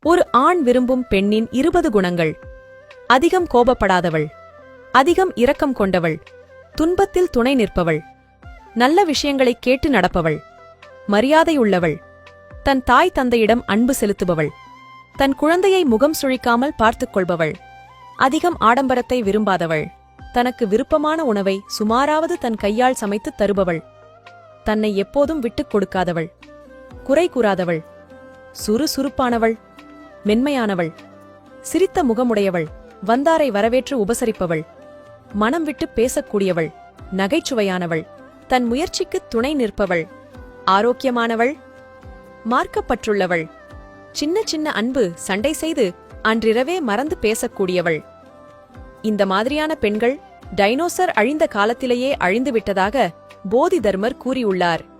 ஒரு ஆண் விரும்பும் பெண்ணின் 20 குணங்கள். அதிகம் கோபப்படாதவள், அதிகம் இரக்கம் கொண்டவள், துன்பத்தில் துணை நிற்பவள், நல்ல விஷயங்களைக் கேட்டு நடப்பவள், மரியாதையுள்ளவள், தன் தாய் தந்தையிடம் அன்பு செலுத்துபவள், தன் குழந்தையை முகம் சுழிக்காமல் பார்த்துக் கொள்பவள், அதிகம் ஆடம்பரத்தை விரும்பாதவள், தனக்கு விருப்பமான உணவை சுமாராவது தன் கையால் சமைத்துத் தருபவள், தன்னை எப்போதும் விட்டுக் கொடுக்காதவள், குறை கூறாதவள், சுறுசுறுப்பானவள், மென்மையானவள், சிரித்த முகமுடையவள், வந்தாரை வரவேற்று உபசரிப்பவள், மனம் விட்டு பேசக்கூடியவள், நகைச்சுவையானவள், தன் முயற்சிக்குத் துணை நிற்பவள், ஆரோக்கியமானவள், மார்க்கப்பற்றுள்ளவள், சின்ன சின்ன அன்பு சண்டை செய்து அன்றிரவே மறந்து பேசக்கூடியவள். இந்த மாதிரியான பெண்கள் டைனோசர் அழிந்த காலத்திலேயே அழிந்துவிட்டதாக போதி தர்மர் கூறியுள்ளார்.